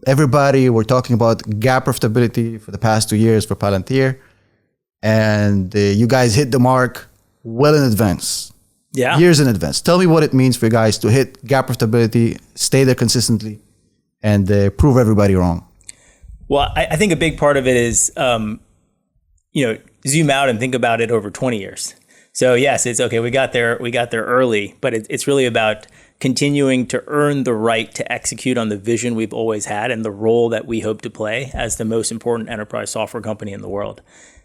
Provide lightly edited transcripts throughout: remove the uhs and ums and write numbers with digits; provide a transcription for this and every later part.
everybody were talking about gap profitability for the past 2 years for Palantir. And you guys hit the mark well in advance. Yeah. Years in advance. Tell me what it means for you guys to hit gap profitability, stay there consistently, and prove everybody wrong. Well, I think a big part of it is, zoom out and think about it over 20 years. So yes, it's okay. We got there early, but it's really about continuing to earn the right to execute on the vision we've always had and the role that we hope to play as the most important enterprise software company in the world.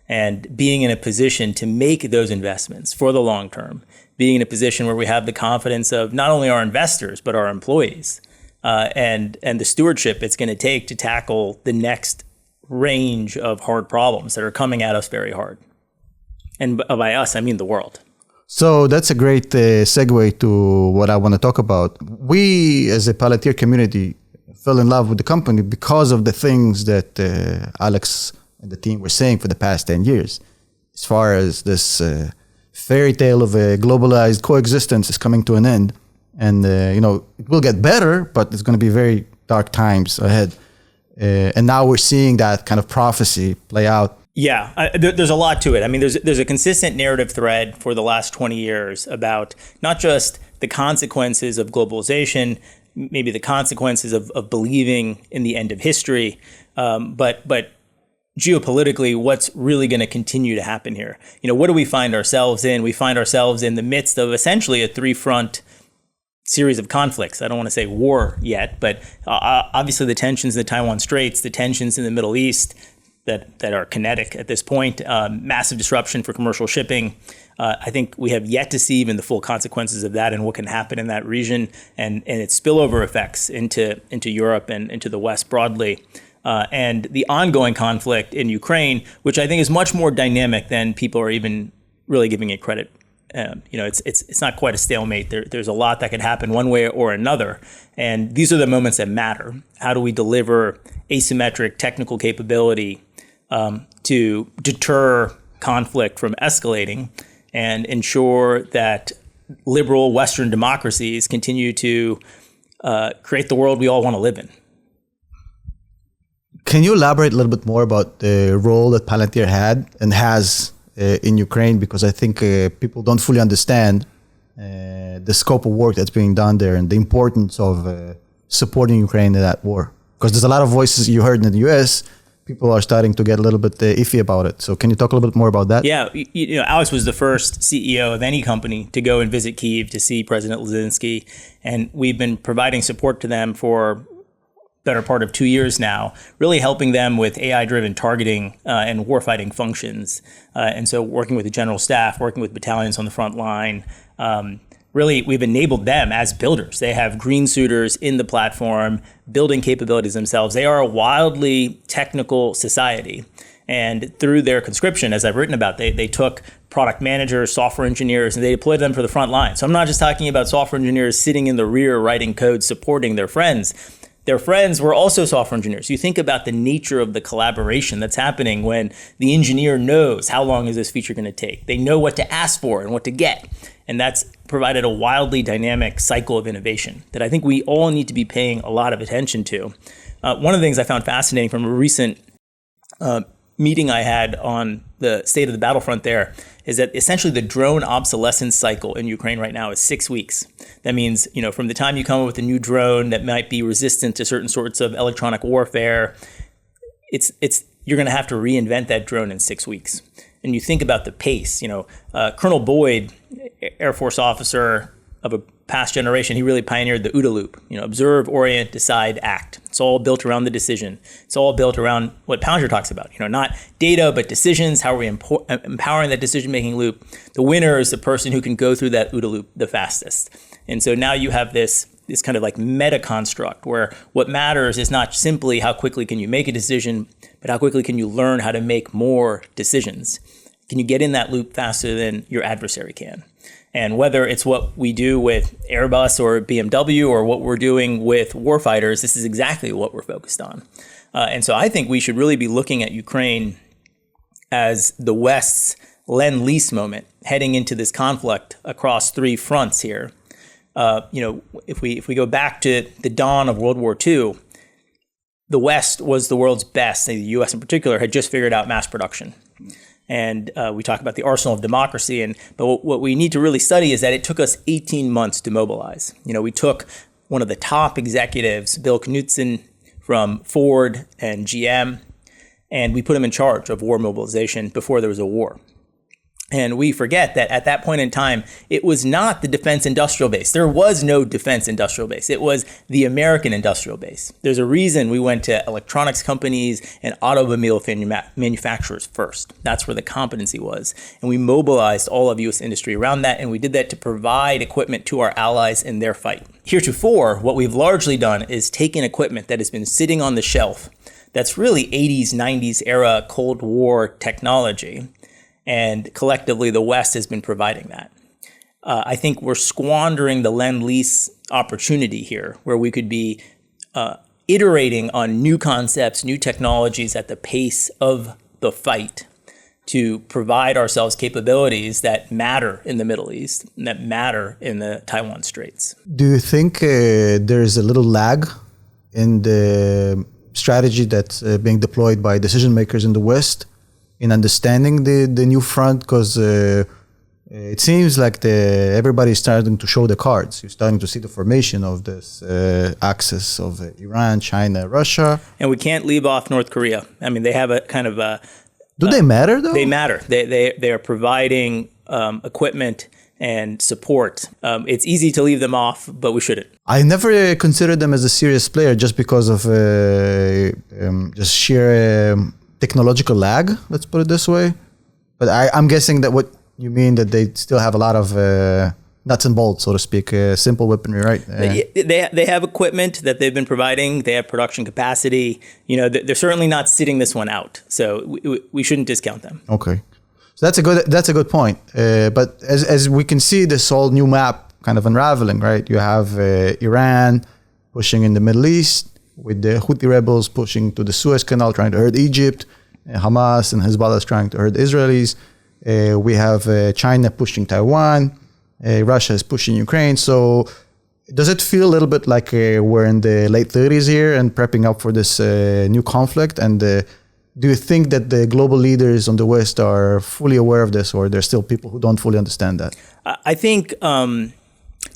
And being in a position to make those investments for the long term, being in a position where we have the confidence of not only our investors, but our employees, and the stewardship it's going to take to tackle the next range of hard problems that are coming at us very hard. And by us, I mean the world. So that's a great segue to what I want to talk about. We, as a Palantir community, fell in love with the company because of the things that Alex and the team were saying for the past 10 years. As far as this fairy tale of a globalized coexistence is coming to an end. And, it will get better, but it's going to be very dark times ahead. And now we're seeing that kind of prophecy play out. Yeah, there's a lot to it. I mean, there's a consistent narrative thread for the last 20 years about not just the consequences of globalization, maybe the consequences of believing in the end of history, but geopolitically, what's really going to continue to happen here? What do we find ourselves in? We find ourselves in the midst of essentially a three-front series of conflicts. I don't want to say war yet, but obviously the tensions in the Taiwan Straits, the tensions in the Middle East that are kinetic at this point, massive disruption for commercial shipping. I think we have yet to see even the full consequences of that and what can happen in that region and its spillover effects into Europe and into the West broadly. And the ongoing conflict in Ukraine, which I think is much more dynamic than people are even really giving it credit. It's not quite a stalemate. There's a lot that can happen one way or another. And these are the moments that matter. How do we deliver asymmetric technical capability to deter conflict from escalating and ensure that liberal Western democracies continue to create the world we all want to live in? Can you elaborate a little bit more about the role that Palantir had and has in Ukraine? Because I think people don't fully understand the scope of work that's being done there and the importance of supporting Ukraine in that war. Because there's a lot of voices you heard in the US, people are starting to get a little bit iffy about it. So can you talk a little bit more about that? Yeah, Alex was the first CEO of any company to go and visit Kyiv to see President Zelensky. And we've been providing support to them for better part of 2 years now, really helping them with AI-driven targeting and warfighting functions. And so working with the general staff, working with battalions on the front line, really we've enabled them as builders. They have green suiters in the platform, building capabilities themselves. They are a wildly technical society. And through their conscription, as I've written about, they took product managers, software engineers, and they deployed them for the front line. So I'm not just talking about software engineers sitting in the rear writing code, supporting their friends. Their friends were also software engineers. You think about the nature of the collaboration that's happening when the engineer knows how long is this feature going to take. They know what to ask for and what to get. And that's provided a wildly dynamic cycle of innovation that I think we all need to be paying a lot of attention to. One of the things I found fascinating from a recent meeting I had on the state of the battlefront there is that essentially the drone obsolescence cycle in Ukraine right now is 6 weeks. That means, from the time you come up with a new drone that might be resistant to certain sorts of electronic warfare, you're going to have to reinvent that drone in 6 weeks. And you think about the pace, Colonel Boyd, Air Force officer of a past generation, he really pioneered the OODA loop, observe, orient, decide, act. It's all built around the decision. It's all built around what Palantir talks about, not data, but decisions. How are we empowering that decision-making loop? The winner is the person who can go through that OODA loop the fastest. And so now you have this kind of like meta construct where what matters is not simply how quickly can you make a decision, but how quickly can you learn how to make more decisions? Can you get in that loop faster than your adversary can? And whether it's what we do with Airbus or BMW or what we're doing with warfighters, this is exactly what we're focused on. And so I think we should really be looking at Ukraine as the West's Lend-Lease moment heading into this conflict across three fronts here. If we go back to the dawn of World War II, the West was the world's best, the US in particular, had just figured out mass production. And we talk about the arsenal of democracy. But what we need to really study is that it took us 18 months to mobilize. We took one of the top executives, Bill Knudsen from Ford and GM, and we put him in charge of war mobilization before there was a war. And we forget that at that point in time, it was not the defense industrial base. There was no defense industrial base. It was the American industrial base. There's a reason we went to electronics companies and automobile manufacturers first. That's where the competency was. And we mobilized all of U.S. industry around that. And we did that to provide equipment to our allies in their fight. Heretofore, what we've largely done is taken equipment that has been sitting on the shelf that's really 80s, 90s era Cold War technology. And collectively, the West has been providing that. I think we're squandering the Lend-Lease opportunity here, where we could be iterating on new concepts, new technologies at the pace of the fight to provide ourselves capabilities that matter in the Middle East and that matter in the Taiwan Straits. Do you think there's a little lag in the strategy that's being deployed by decision makers in the West in understanding the new front? Because it seems like everybody's starting to show the cards. You're starting to see the formation of this axis of Iran, China, Russia. And we can't leave off North Korea. I mean, they have a kind of a... Do they matter, though? They matter. They are providing equipment and support. It's easy to leave them off, but we shouldn't. I never considered them as a serious player just because of just sheer... technological lag, let's put it this way. But I'm guessing that what you mean that they still have a lot of nuts and bolts, so to speak, simple weaponry, right? They have equipment that they've been providing. They have production capacity. They're certainly not sitting this one out. So we shouldn't discount them. Okay, so that's a good point. But as we can see, this whole new map kind of unraveling, right? You have Iran pushing in the Middle East, with the Houthi rebels pushing to the Suez Canal, trying to hurt Egypt. Hamas and Hezbollah is trying to hurt the Israelis. We have China pushing Taiwan. Russia is pushing Ukraine. So does it feel a little bit like we're in the late 30s here and prepping up for this new conflict? And do you think that the global leaders on the West are fully aware of this, or there's still people who don't fully understand that? I think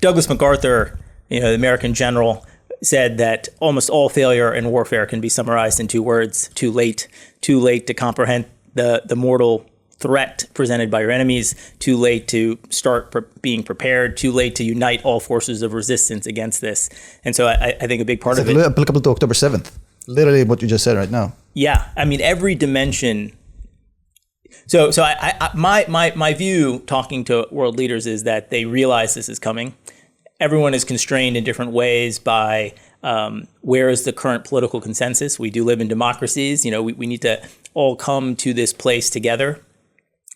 Douglas MacArthur, the American general, said that almost all failure in warfare can be summarized in two words: too late. Too late to comprehend the mortal threat presented by your enemies, too late to start being prepared, too late to unite all forces of resistance against this. And so I think a big part of it... It's applicable to October 7th, literally what you just said right now. Yeah, I mean, every dimension... So my view, talking to world leaders, is that they realize this is coming. Everyone is constrained in different ways by where is the current political consensus. We do live in democracies. We need to all come to this place together.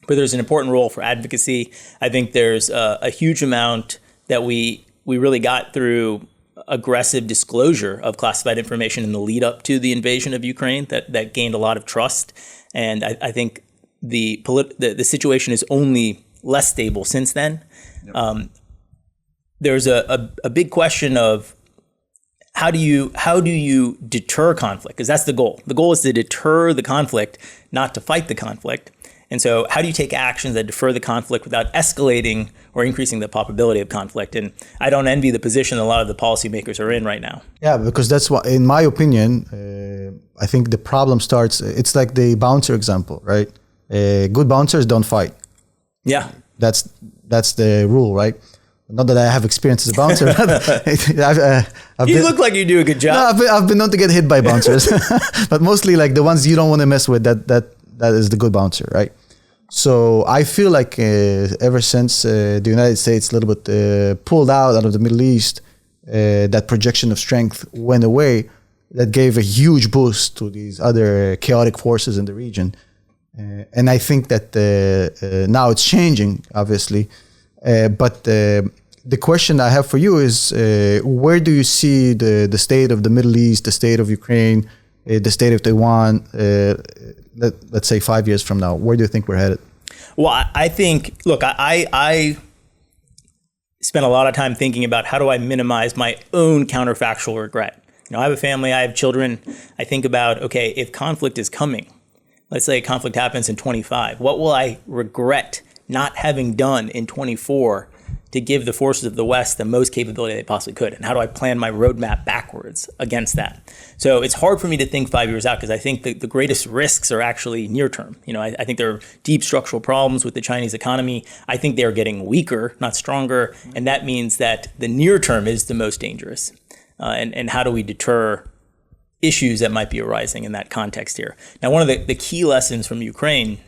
But there's an important role for advocacy. I think there's a huge amount that we really got through aggressive disclosure of classified information in the lead up to the invasion of Ukraine that gained a lot of trust. And I think the situation is only less stable since then. Yep. There's a big question of how do you deter conflict? Because that's the goal. The goal is to deter the conflict, not to fight the conflict. And so how do you take actions that defer the conflict without escalating or increasing the probability of conflict? And I don't envy the position a lot of the policymakers are in right now. Yeah, because that's what, in my opinion, I think the problem starts, it's like the bouncer example, right? Good bouncers don't fight. Yeah. That's the rule, right? Not that I have experience as a bouncer. You look like you do a good job. No, I've been known to get hit by bouncers, but mostly like the ones you don't want to mess with. That is the good bouncer, right? So I feel like ever since the United States a little bit pulled out of the Middle East, that projection of strength went away. That gave a huge boost to these other chaotic forces in the region, and I think that now it's changing, obviously. But the question I have for you is, where do you see the state of the Middle East, the state of Ukraine, the state of Taiwan, let's say 5 years from now? Where do you think we're headed? Well, I think, look, I spent a lot of time thinking about how do I minimize my own counterfactual regret. I have a family, I have children. I think about, okay, if conflict is coming, let's say conflict happens in 25, what will I regret not having done in 24 to give the forces of the West the most capability they possibly could? And how do I plan my roadmap backwards against that? So it's hard for me to think 5 years out, because I think the greatest risks are actually near term. I think there are deep structural problems with the Chinese economy. I think they're getting weaker, not stronger. And that means that the near term is the most dangerous. And how do we deter issues that might be arising in that context here? Now, one of the key lessons from Ukraine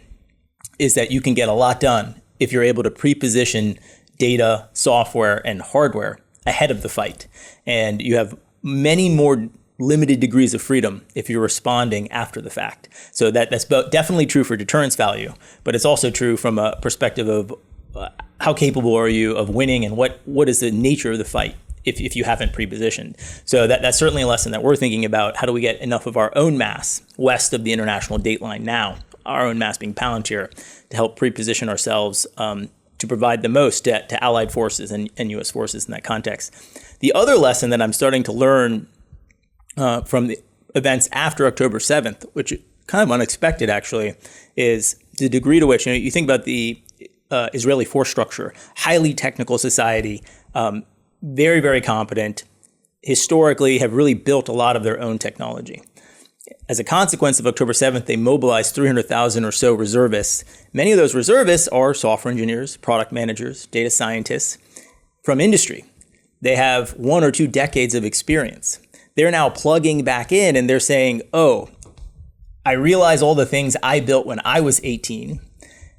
is that you can get a lot done if you're able to pre-position data, software, and hardware ahead of the fight. And you have many more limited degrees of freedom if you're responding after the fact. So that's definitely true for deterrence value, but it's also true from a perspective of how capable are you of winning, and what is the nature of the fight if you haven't pre-positioned. So that's certainly a lesson that we're thinking about. How do we get enough of our own mass west of the international date line now, our own mass being Palantir, to help pre-position ourselves to provide the most to allied forces and U.S. forces in that context. The other lesson that I'm starting to learn from the events after October 7th, which is kind of unexpected actually, is the degree to which, you think about the Israeli force structure, highly technical society, very, very competent, historically have really built a lot of their own technology. As a consequence of October 7th, they mobilized 300,000 or so reservists. Many of those reservists are software engineers, product managers, data scientists from industry. They have 1 or 2 decades of experience. They're now plugging back in and they're saying, oh, I realize all the things I built when I was 18.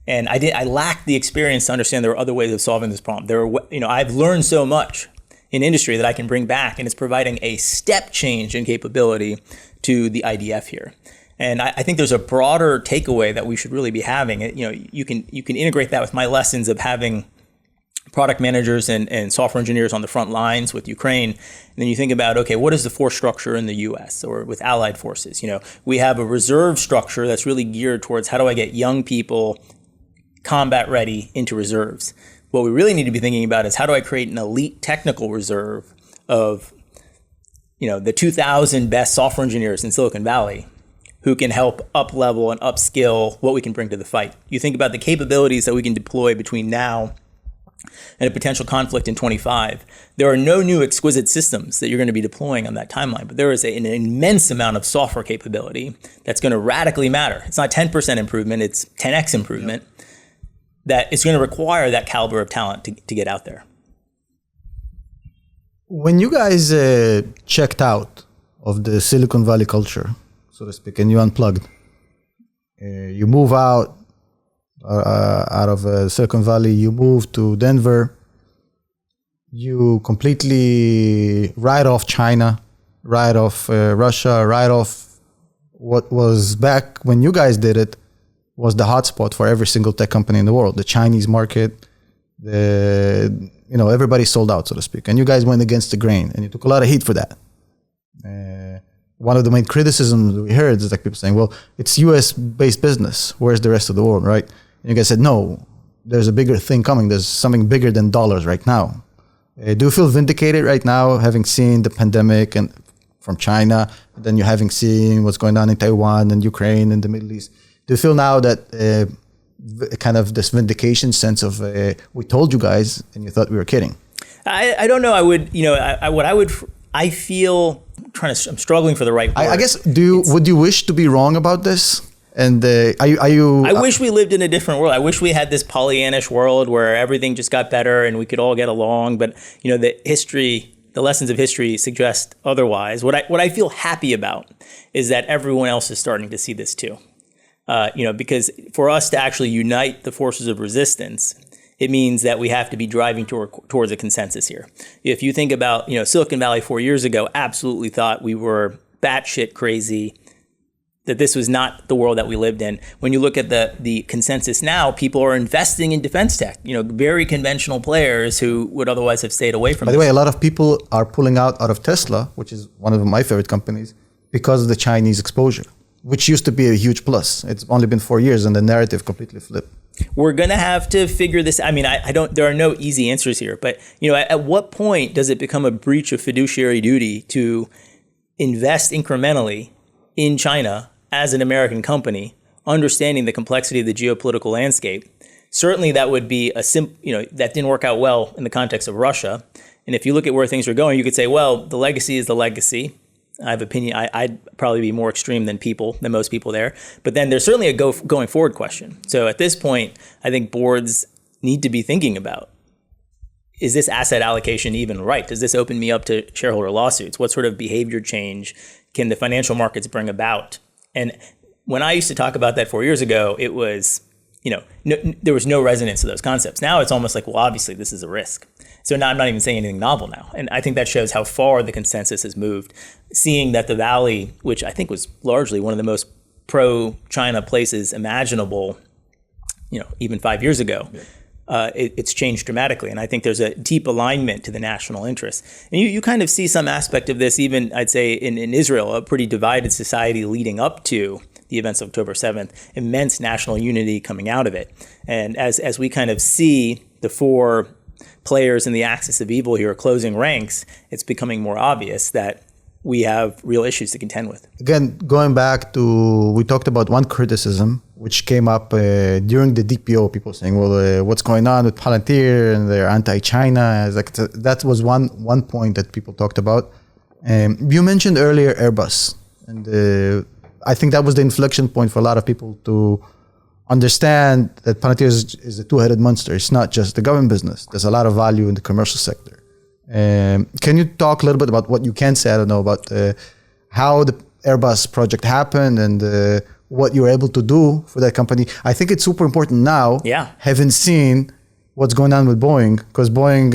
And I lacked the experience to understand there are other ways of solving this problem. I've learned so much in industry that I can bring back, and it's providing a step change in capability to the IDF here. And I think there's a broader takeaway that we should really be having. You can integrate that with my lessons of having product managers and software engineers on the front lines with Ukraine. And then you think about, okay, what is the force structure in the US or with allied forces? We have a reserve structure that's really geared towards how do I get young people combat ready into reserves. What we really need to be thinking about is how do I create an elite technical reserve of the 2,000 best software engineers in Silicon Valley who can help up-level and upskill what we can bring to the fight. You think about the capabilities that we can deploy between now and a potential conflict in 25. There are no new exquisite systems that you're going to be deploying on that timeline, but there is an immense amount of software capability that's going to radically matter. It's not 10% improvement, it's 10x improvement. Yep. That it's going to require that caliber of talent to get out there. When you guys checked out of the Silicon Valley culture, so to speak, and you unplugged, you move out of Silicon Valley, you move to Denver, you completely write off China, write off Russia, write off what was back when you guys did it, was the hotspot for every single tech company in the world, the Chinese market. Everybody sold out, so to speak. And you guys went against the grain, and you took a lot of heat for that. One of the main criticisms we heard is like people saying, well, it's US-based business. Where's the rest of the world, right? And you guys said, no, there's a bigger thing coming. There's something bigger than dollars right now. Do you feel vindicated right now, having seen the pandemic and from China, and then you having seen what's going on in Taiwan and Ukraine and the Middle East? Do you feel now that kind of this vindication sense of we told you guys and you thought we were kidding? I don't know. I would, I feel I'm struggling for the right word. I guess, would you wish to be wrong about this? And are you? I wish we lived in a different world. I wish we had this Pollyannish world where everything just got better and we could all get along. But the lessons of history suggest otherwise. What I feel happy about is that everyone else is starting to see this too. Because for us to actually unite the forces of resistance, it means that we have to be driving towards a consensus here. If you think about, Silicon Valley 4 years ago absolutely thought we were batshit crazy, that this was not the world that we lived in. When you look at the consensus now, people are investing in defense tech, very conventional players who would otherwise have stayed away from it. By the way, a lot of people are pulling out of Tesla, which is one of my favorite companies, because of the Chinese exposure, which used to be a huge plus. It's only been 4 years and the narrative completely flipped. We're going to have to figure this. There are no easy answers here, but at what point does it become a breach of fiduciary duty to invest incrementally in China as an American company, understanding the complexity of the geopolitical landscape. Certainly that would be that didn't work out well in the context of Russia. And if you look at where things are going, you could say, well, the legacy is the legacy. I have opinion. I'd probably be more extreme than most people there. But then there's certainly a going forward question. So at this point, I think boards need to be thinking about, is this asset allocation even right? Does this open me up to shareholder lawsuits? What sort of behavior change can the financial markets bring about? And when I used to talk about that 4 years ago, it was, there was no resonance to those concepts. Now it's almost like, well, obviously this is a risk. So now I'm not even saying anything novel now. And I think that shows how far the consensus has moved, seeing that the Valley, which I think was largely one of the most pro-China places imaginable, even 5 years ago, it's changed dramatically. And I think there's a deep alignment to the national interest. And you kind of see some aspect of this even, I'd say, in Israel, a pretty divided society leading up to the events of October 7th, immense national unity coming out of it. And as we kind of see the four players in the axis of evil here closing ranks, it's becoming more obvious that we have real issues to contend with. Again, going back to, we talked about one criticism which came up during the DPO, people saying, well, what's going on with Palantir and they're anti-China. That was one point that people talked about. You mentioned earlier Airbus, and I think that was the inflection point for a lot of people to understand that Palantir is a two-headed monster. It's not just the government business. There's a lot of value in the commercial sector. Can you talk a little bit about what you can say? I don't know, about how the Airbus project happened and what you were able to do for that company. I think it's super important now, having seen what's going on with Boeing, because Boeing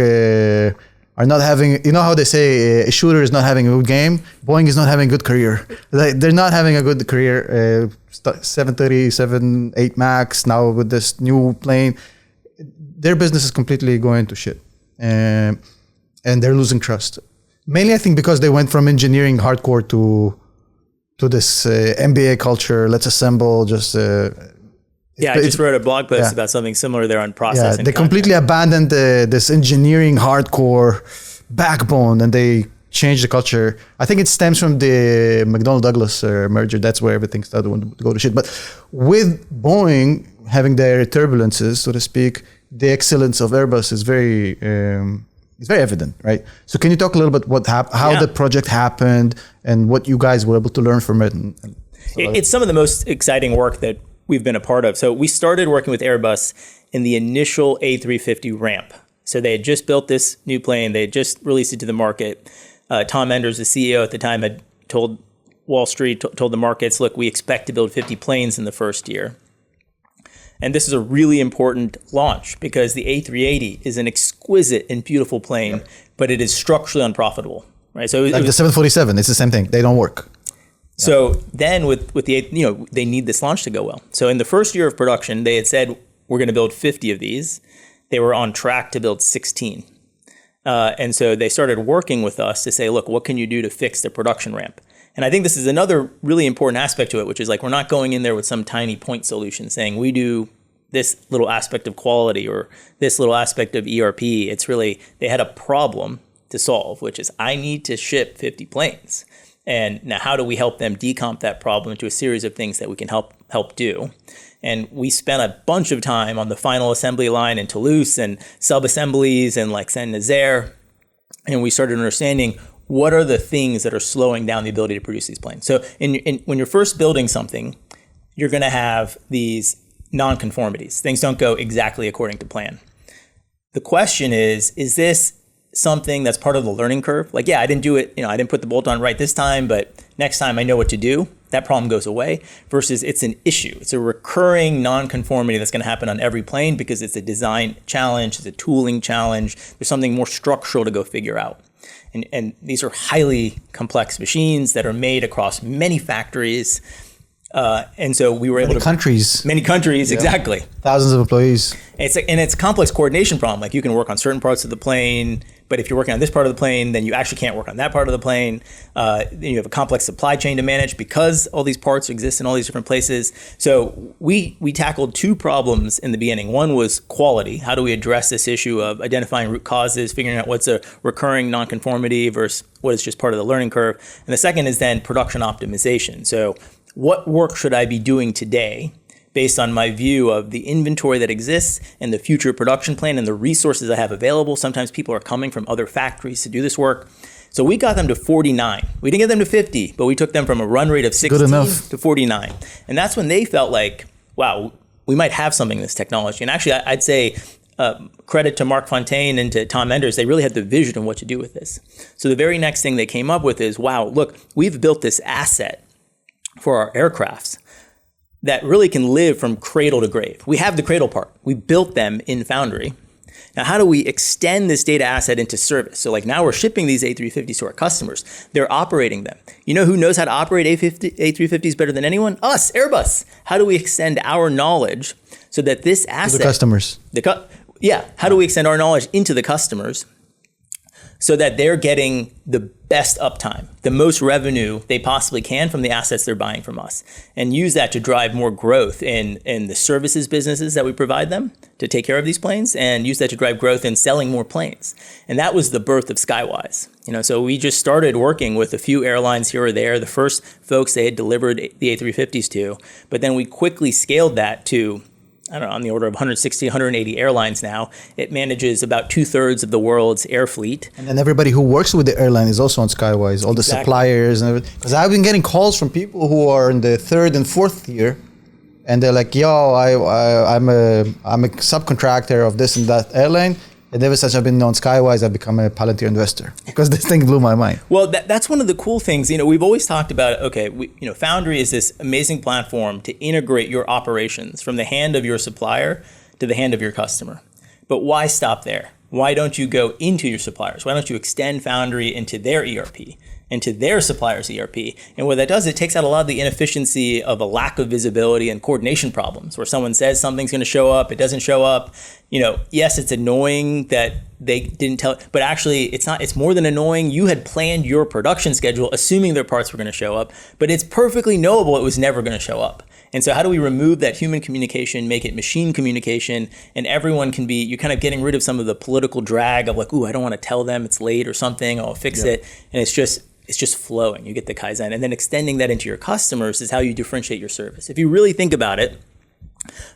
are not having, how they say a shooter is not having a good game? Boeing is not having a good career. They're not having a good career. 737, 8 MAX, now with this new plane, their business is completely going to shit. And they're losing trust. Mainly, I think, because they went from engineering hardcore to this MBA culture. Let's assemble. I just wrote a blog post about something similar there on process. Yeah, they completely abandoned this engineering hardcore backbone, and they changed the culture. I think it stems from the McDonnell Douglas merger. That's where everything started to go to shit. But with Boeing having their turbulences, so to speak, the excellence of Airbus is very evident, right? So can you talk a little bit how the project happened and what you guys were able to learn from it? It's some of the most exciting work that we've been a part of. So we started working with Airbus in the initial A350 ramp. So they had just built this new plane. They had just released it to the market. Tom Enders, the CEO at the time, had told Wall Street, told the markets, look, we expect to build 50 planes in the first year. And this is a really important launch because the A380 is an exquisite and beautiful plane, but it is structurally unprofitable, right? So the 747, it's the same thing. They don't work. So then with the, they need this launch to go well. So in the first year of production, they had said, we're going to build 50 of these. They were on track to build 16. And so they started working with us to say, look, what can you do to fix the production ramp? And I think this is another really important aspect to it, which is like, we're not going in there with some tiny point solution saying we do this little aspect of quality or this little aspect of ERP. It's really, they had a problem to solve, which is I need to ship 50 planes. And now how do we help them decomp that problem into a series of things that we can help do? And we spent a bunch of time on the final assembly line in Toulouse and sub-assemblies and like Saint-Nazaire. And we started understanding what are the things that are slowing down the ability to produce these planes. So when you're first building something, you're going to have these non-conformities. Things don't go exactly according to plan. The question is this something that's part of the learning curve? Like, I didn't do it, I didn't put the bolt on right this time, but next time I know what to do. That problem goes away, versus it's an issue. It's a recurring non-conformity that's going to happen on every plane because it's a design challenge, it's a tooling challenge. There's something more structural to go figure out. And these are highly complex machines that are made across many factories. And so we were able to many countries, exactly. Thousands of employees. And it's a complex coordination problem. Like you can work on certain parts of the plane, but if you're working on this part of the plane, then you actually can't work on that part of the plane. Then you have a complex supply chain to manage because all these parts exist in all these different places. So we tackled two problems in the beginning. One was quality. How do we address this issue of identifying root causes, figuring out what's a recurring nonconformity versus what is just part of the learning curve? And the second is then production optimization. So what work should I be doing today based on my view of the inventory that exists and the future production plan and the resources I have available? Sometimes people are coming from other factories to do this work. So we got them to 49. We didn't get them to 50, but we took them from a run rate of 16 to 49. And that's when they felt like, wow, we might have something in this technology. And actually, I'd say credit to Mark Fontaine and to Tom Enders, they really had the vision of what to do with this. So the very next thing they came up with is, wow, look, we've built this asset for our aircrafts that really can live from cradle to grave. We have the cradle part. We built them in Foundry. Now, how do we extend this data asset into service? So like now we're shipping these A350s to our customers. They're operating them. You know who knows how to operate A350s better than anyone? Us, Airbus. How do we extend our knowledge so that this asset... To the customers. How do we extend our knowledge into the customers so that they're getting the best uptime, the most revenue they possibly can from the assets they're buying from us, and use that to drive more growth in the services businesses that we provide them to take care of these planes, and use that to drive growth in selling more planes. And that was the birth of Skywise. So we just started working with a few airlines here or there, the first folks they had delivered the A350s to, but then we quickly scaled that to, I don't know, on the order of 160, 180 airlines now. It manages about 2/3 of the world's air fleet. And then everybody who works with the airline is also on Skywise, all the suppliers and everything. Because I've been getting calls from people who are in the third and fourth tier, and they're like, yo, I'm a subcontractor of this and that airline. And ever since I've been on Skywise, I've become a Palantir investor because this thing blew my mind. Well, that's one of the cool things. We've always talked about, Foundry is this amazing platform to integrate your operations from the hand of your supplier to the hand of your customer. But why stop there? Why don't you go into your suppliers? Why don't you extend Foundry into their ERP, into their supplier's ERP? And what that does, it takes out a lot of the inefficiency of a lack of visibility and coordination problems where someone says something's going to show up, it doesn't show up. Yes, it's annoying that they didn't tell, but actually it's not, it's more than annoying. You had planned your production schedule assuming their parts were going to show up, but it's perfectly knowable it was never going to show up. And so how do we remove that human communication, make it machine communication, and everyone can be, you're kind of getting rid of some of the political drag of like, ooh, I don't want to tell them it's late or something, I'll fix it. And it's just flowing. You get the Kaizen. And then extending that into your customers is how you differentiate your service. If you really think about it,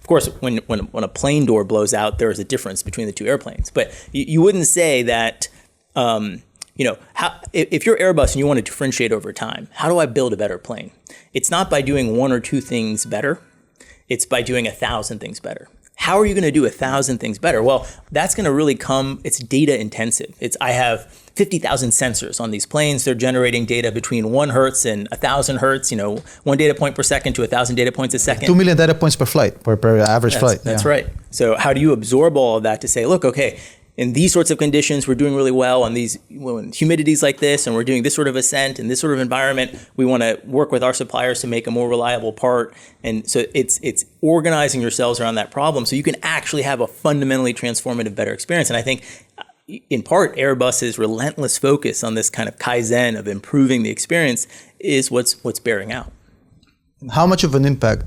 of course, when a plane door blows out, there is a difference between the two airplanes. But you wouldn't say that, if you're Airbus and you want to differentiate over time, how do I build a better plane? It's not by doing one or two things better. It's by doing 1,000 things better. How are you going to do 1,000 things better? Well, that's going to really it's data intensive. I have 50,000 sensors on these planes. They're generating data between 1 hertz and 1,000 hertz, 1 data point per second to 1,000 data points a second. 2 million data points per flight, per average flight. That's right. So how do you absorb all of that to say, look, okay, in these sorts of conditions, we're doing really well on these humidities like this, and we're doing this sort of ascent and this sort of environment. We want to work with our suppliers to make a more reliable part. And so it's organizing yourselves around that problem so you can actually have a fundamentally transformative, better experience. And I think in part, Airbus's relentless focus on this kind of Kaizen of improving the experience is what's bearing out. How much of an impact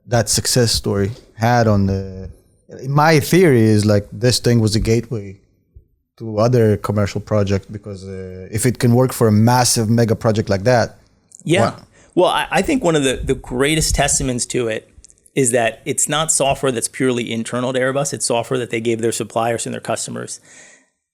that success story had on my theory is like this thing was a gateway to other commercial projects because if it can work for a massive mega project like that. Yeah. Wow. Well, I think one of the greatest testaments to it is that it's not software that's purely internal to Airbus. It's software that they gave their suppliers and their customers.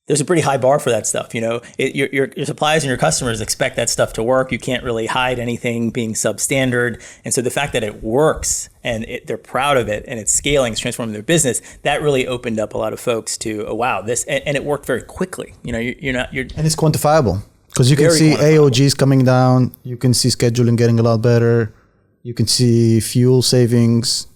There's a pretty high bar for that stuff. Your suppliers and your customers expect that stuff to work. You can't really hide anything being substandard. And so the fact that it works and they're proud of it and it's scaling, it's transforming their business, that really opened up a lot of folks to, oh, wow, this, and it worked very quickly. And it's quantifiable because you can see AOGs coming down. You can see scheduling getting a lot better. You can see fuel savings.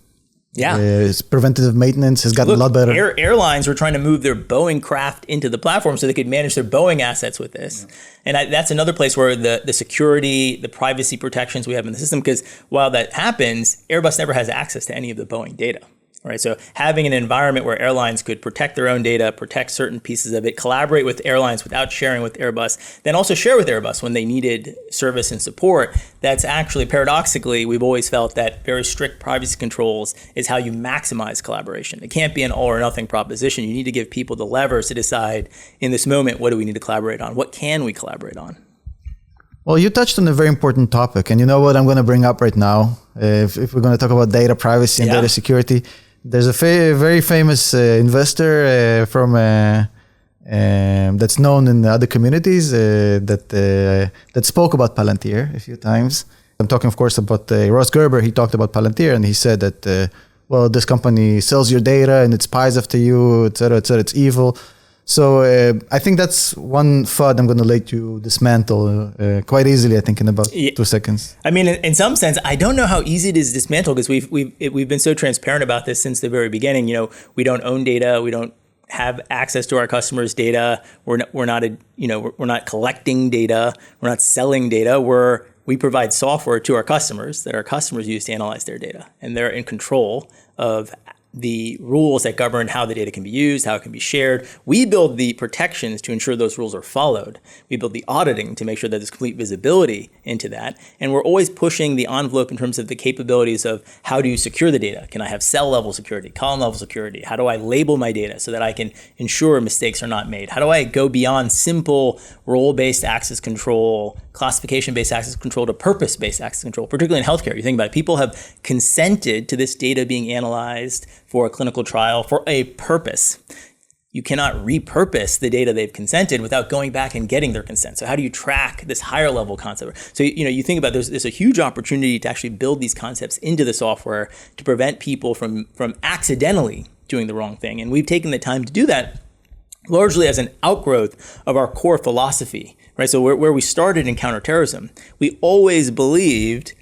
Yeah. Its preventative maintenance has gotten a lot better. Airlines were trying to move their Boeing craft into the platform so they could manage their Boeing assets with this. Yeah. And that's another place where the security, the privacy protections we have in the system, because while that happens, Airbus never has access to any of the Boeing data. Right. So having an environment where airlines could protect their own data, protect certain pieces of it, collaborate with airlines without sharing with Airbus, then also share with Airbus when they needed service and support. That's actually, paradoxically, we've always felt that very strict privacy controls is how you maximize collaboration. It can't be an all or nothing proposition. You need to give people the levers to decide in this moment, what do we need to collaborate on? What can we collaborate on? Well, you touched on a very important topic. And you know what I'm going to bring up right now? If we're going to talk about data privacy and data security, there's a very famous investor from that's known in other communities that spoke about Palantir a few times. I'm talking, of course, about Ross Gerber. He talked about Palantir, and he said that, well, this company sells your data and it spies after you, et cetera, it's evil. So I think that's one FUD I'm going to let you dismantle quite easily, I think, in about 2 seconds. I mean, in some sense, I don't know how easy it is to dismantle, because we've been so transparent about this since the very beginning. You know, we don't own data. We don't have access to our customers' data. We're not collecting data. We're not selling data. We provide software to our customers that our customers use to analyze their data, and they're in control of the rules that govern how the data can be used, how it can be shared. We build the protections to ensure those rules are followed. We build the auditing to make sure that there's complete visibility into that. And we're always pushing the envelope in terms of the capabilities of how do you secure the data? Can I have cell level security, column level security? How do I label my data so that I can ensure mistakes are not made? How do I go beyond simple role-based access control, classification-based access control to purpose-based access control, particularly in healthcare? You think about it, people have consented to this data being analyzed for a clinical trial for a purpose. You cannot repurpose the data they've consented without going back and getting their consent. So how do you track this higher level concept? So, you think about there's a huge opportunity to actually build these concepts into the software to prevent people from accidentally doing the wrong thing. And we've taken the time to do that largely as an outgrowth of our core philosophy, right? So where we started in counterterrorism, we always believed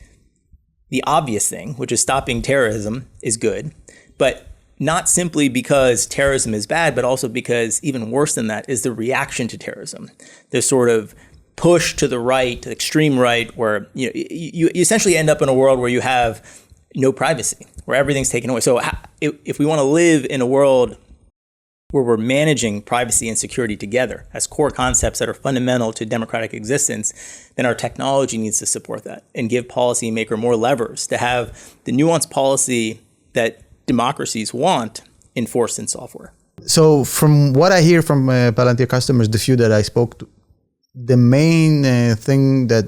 the obvious thing, which is stopping terrorism, is good. But not simply because terrorism is bad, but also because even worse than that is the reaction to terrorism. This sort of push to the right, to the extreme right, where you essentially end up in a world where you have no privacy, where everything's taken away. So if we want to live in a world where we're managing privacy and security together as core concepts that are fundamental to democratic existence, then our technology needs to support that and give policymaker more levers to have the nuanced policy that democracies want enforced in software. So from what I hear from Palantir customers, the few that I spoke to, the main thing that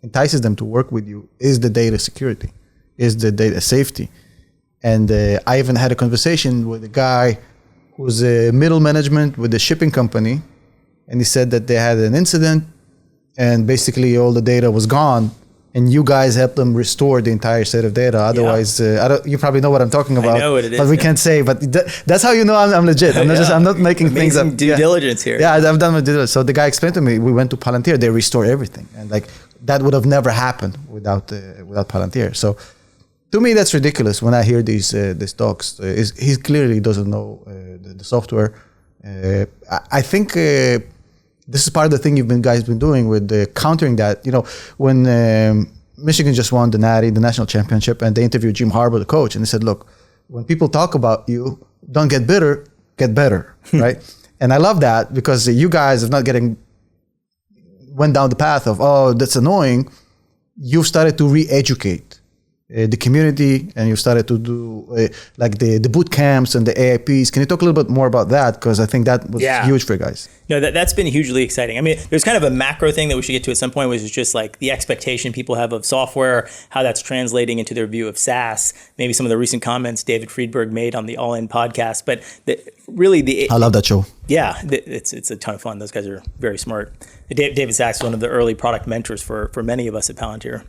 entices them to work with you is the data security, is the data safety. And I even had a conversation with a guy who's a middle management with a shipping company, and he said that they had an incident and basically all the data was gone. And you guys help them restore the entire set of data. Otherwise, you probably know what I'm talking about. I know what it is, but we can't say. But that's how you know I'm legit. I'm not making things up. Due diligence here. Yeah, I've done my due diligence. So the guy explained to me, we went to Palantir, they restore everything, and like that would have never happened without Palantir. So to me, that's ridiculous when I hear these talks. He clearly doesn't know the software. I think. This is part of the thing you've guys been doing with countering that. When Michigan just won the national championship, and they interviewed Jim Harbaugh, the coach, and they said, "Look, when people talk about you, don't get bitter, get better." Right? And I love that because you guys have not went down the path of, "Oh, that's annoying." You've started to re-educate the community, and you started to do like the boot camps and the AIPs. Can you talk a little bit more about that? Because I think that was huge for you guys. No, that's been hugely exciting. I mean, there's kind of a macro thing that we should get to at some point, which is just like the expectation people have of software, how that's translating into their view of SaaS, maybe some of the recent comments David Friedberg made on the All In podcast. But I love that show. Yeah, it's a ton of fun. Those guys are very smart. David Sachs is one of the early product mentors for many of us at Palantir.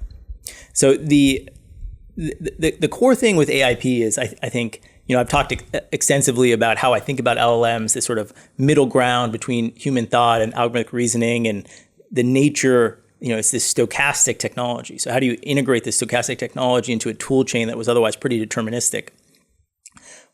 So the core thing with AIP is I think, I've talked extensively about how I think about LLMs, this sort of middle ground between human thought and algorithmic reasoning, and the nature it's this stochastic technology. So how do you integrate this stochastic technology into a tool chain that was otherwise pretty deterministic?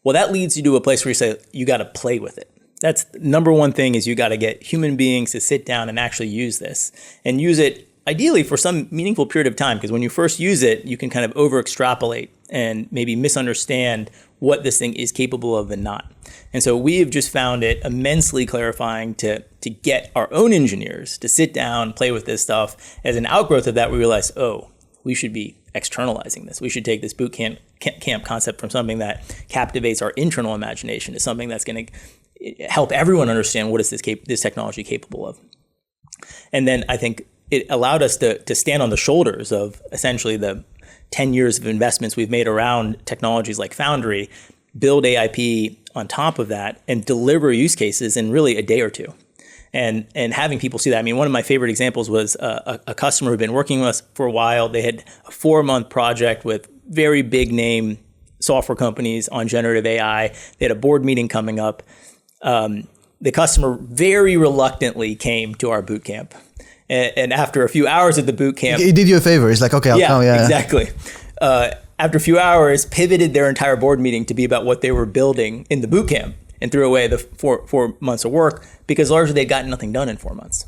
Well, that leads you to a place where you say, you got to play with it. That's number one thing, is you got to get human beings to sit down and actually use this, and use it ideally for some meaningful period of time. Because when you first use it, you can kind of over extrapolate and maybe misunderstand what this thing is capable of and not. And so we have just found it immensely clarifying to get our own engineers to sit down, play with this stuff. As an outgrowth of that, we realized, we should be externalizing this. We should take this boot camp concept from something that captivates our internal imagination to something that's going to help everyone understand what is this technology capable of. And then I think it allowed us to stand on the shoulders of essentially the 10 years of investments we've made around technologies like Foundry, build AIP on top of that, and deliver use cases in really a day or two. And having people see that. I mean, one of my favorite examples was a customer who'd been working with us for a while. They had a 4-month project with very big name software companies on generative AI. They had a board meeting coming up. The customer very reluctantly came to our boot camp. And after a few hours of the boot camp, he did you a favor. He's like, okay, I'll come. Yeah, exactly. After a few hours, pivoted their entire board meeting to be about what they were building in the boot camp, and threw away the four months of work because largely they'd gotten nothing done in 4 months.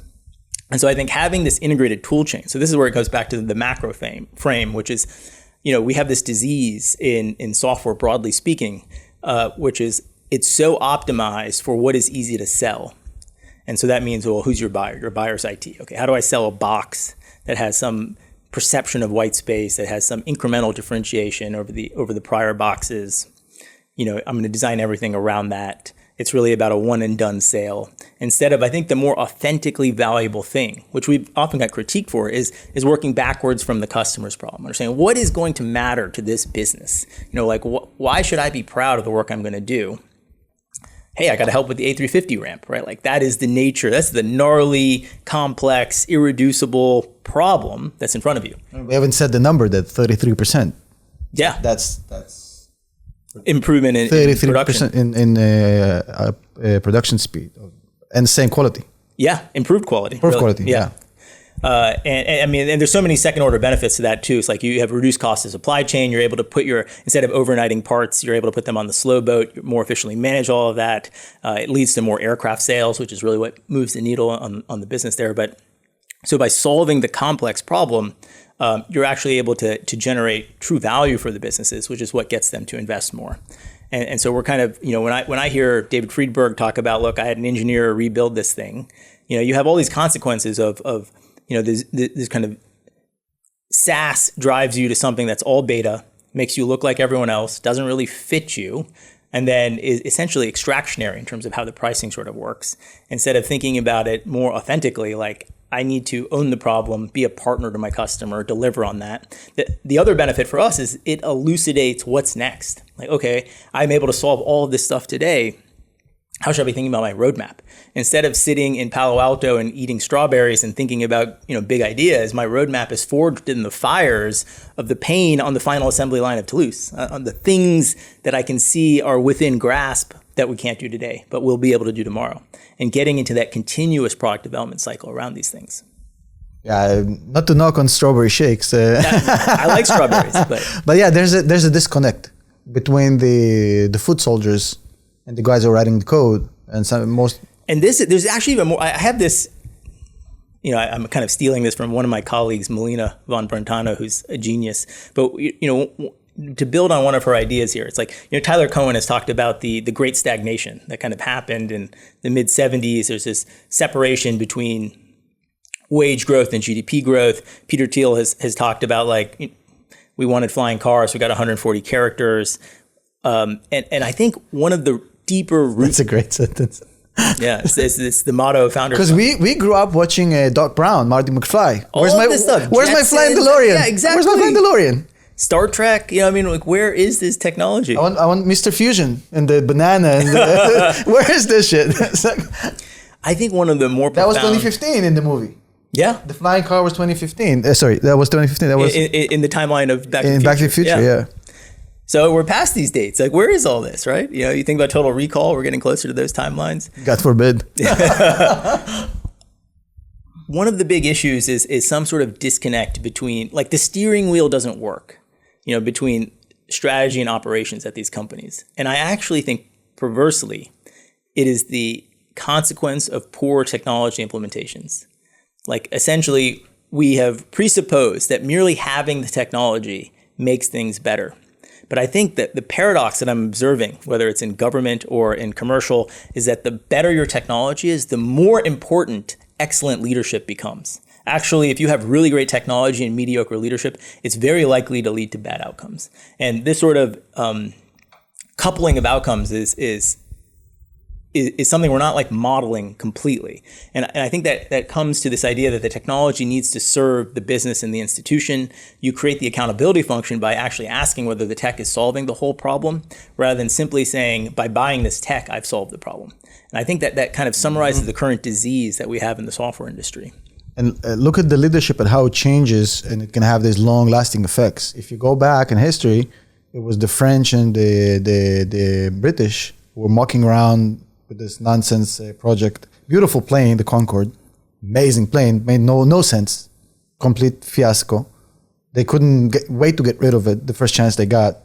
And so I think having this integrated tool chain, so this is where it goes back to the macro frame, which is, we have this disease in software broadly speaking, which is it's so optimized for what is easy to sell. And so that means, well, who's your buyer? Your buyer's IT. Okay, how do I sell a box that has some perception of white space, that has some incremental differentiation over the prior boxes? I'm going to design everything around that. It's really about a one and done sale. Instead of, I think, the more authentically valuable thing, which we've often got critique for, is working backwards from the customer's problem. Understanding what is going to matter to this business. Why should I be proud of the work I'm going to do? Hey, I got to help with the A350 ramp, right? Like, that is the nature. That's the gnarly, complex, irreducible problem that's in front of you. We haven't said the number, that 33%. Yeah. That's improvement in 33% in production speed and same quality. Yeah, improved quality. Improved quality, yeah. And there's so many second order benefits to that too. It's like you have reduced cost of supply chain. You're able to put instead of overnighting parts, you're able to put them on the slow boat. You more efficiently manage all of that. It leads to more aircraft sales, which is really what moves the needle on the business there. But so by solving the complex problem, you're actually able to generate true value for the businesses, which is what gets them to invest more. And so we're kind of, when I hear David Friedberg talk about, look, I had an engineer rebuild this thing, you have all these consequences of this kind of SaaS drives you to something that's all beta, makes you look like everyone else, doesn't really fit you, and then is essentially extractionary in terms of how the pricing sort of works. Instead of thinking about it more authentically, like, I need to own the problem, be a partner to my customer, deliver on that. The other benefit for us is it elucidates what's next. Like, okay, I'm able to solve all of this stuff today. How should I be thinking about my roadmap? Instead of sitting in Palo Alto and eating strawberries and thinking about, big ideas, my roadmap is forged in the fires of the pain on the final assembly line of Toulouse, on the things that I can see are within grasp that we can't do today, but we'll be able to do tomorrow. And getting into that continuous product development cycle around these things. Yeah, not to knock on strawberry shakes. I like strawberries, but yeah, there's a disconnect between the foot soldiers and the guys who are writing the code, and there's actually even more. I have this, I'm kind of stealing this from one of my colleagues, Melina von Brentano, who's a genius. But to build on one of her ideas here, it's like, Tyler Cohen has talked about the great stagnation that kind of happened in the mid 70s. There's this separation between wage growth and GDP growth. Peter Thiel has talked about, like, we wanted flying cars, we got 140 characters. And I think one of the deeper roots. That's a great sentence. Yeah, it's the motto of Founders. Because we grew up watching Doc Brown, Marty McFly. Where's my flying DeLorean? Yeah, exactly. Where's my flying DeLorean? Star Trek. Where is this technology? I want Mr. Fusion and the banana. And where is this shit? I think one of the more profound... That was 2015 in the movie. Yeah, the flying car was 2015. Sorry, that was 2015. That was in the timeline of Back to the Future. Yeah. So we're past these dates. Like, where is all this, right? You think about Total Recall, we're getting closer to those timelines. God forbid. one of the big issues is some sort of disconnect between, like, the steering wheel doesn't work, between strategy and operations at these companies. And I actually think, perversely, it is the consequence of poor technology implementations. Like, essentially, we have presupposed that merely having the technology makes things better. But I think that the paradox that I'm observing, whether it's in government or in commercial, is that the better your technology is, the more important excellent leadership becomes. Actually, if you have really great technology and mediocre leadership, it's very likely to lead to bad outcomes. And this sort of coupling of outcomes is something we're not, like, modeling completely. And I think that comes to this idea that the technology needs to serve the business and the institution. You create the accountability function by actually asking whether the tech is solving the whole problem, rather than simply saying, by buying this tech, I've solved the problem. And I think that kind of summarizes the current disease that we have in the software industry. And look at the leadership and how it changes, and it can have these long-lasting effects. If you go back in history, it was the French and the British who were mucking around with this nonsense project. Beautiful plane, the Concorde, amazing plane, made no sense, complete fiasco. They couldn't wait to get rid of it the first chance they got.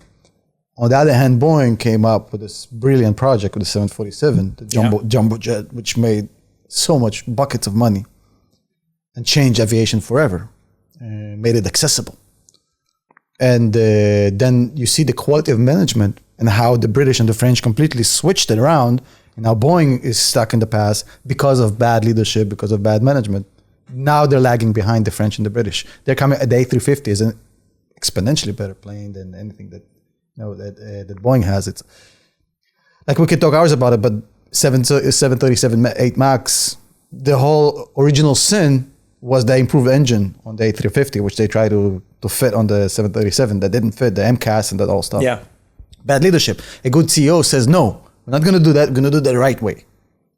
On the other hand, Boeing came up with this brilliant project with the 747, the jumbo jet, which made so much buckets of money and changed aviation forever, made it accessible. And then you see the quality of management and how the British and the French completely switched it around. And now Boeing is stuck in the past because of bad leadership, because of bad management. Now they're lagging behind the French and the British. They're coming. The A350 is an exponentially better plane than anything that that Boeing has. It's like, we could talk hours about it, but 737-8 MAX, the whole original sin was the improved engine on the A350, which they tried to fit on the 737. That didn't fit, the MCAS and that all stuff. Yeah. Bad leadership. A good CEO says, no, we're not going to do that. We're going to do it the right way.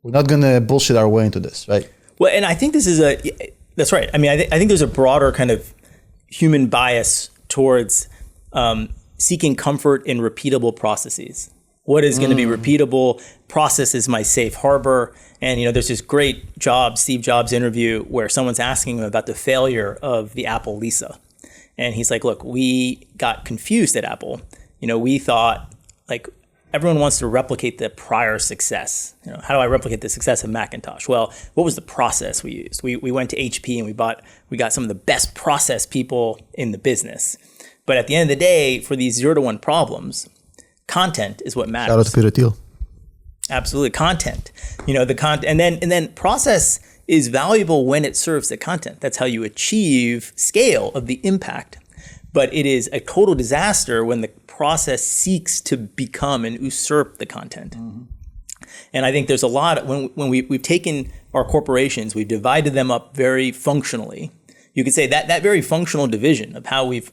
We're not going to bullshit our way into this, right? Well, and I think this is that's right. I mean, I think there's a broader kind of human bias towards seeking comfort in repeatable processes. What is going to be repeatable? Process is my safe harbor. And, there's this great Steve Jobs interview where someone's asking him about the failure of the Apple Lisa. And he's like, look, we got confused at Apple. We thought, like, everyone wants to replicate the prior success. How do I replicate the success of Macintosh? Well, what was the process we used? We went to HP and we got some of the best process people in the business. But at the end of the day, for these 0 to 1 problems, content is what matters. Shout out to Peter Thiel. Absolutely, content. The content, and then process is valuable when it serves the content. That's how you achieve scale of the impact. But it is a total disaster when the process seeks to become and usurp the content. Mm-hmm. And I think there's a lot when we've taken our corporations, we've divided them up very functionally. You could say that very functional division of how we've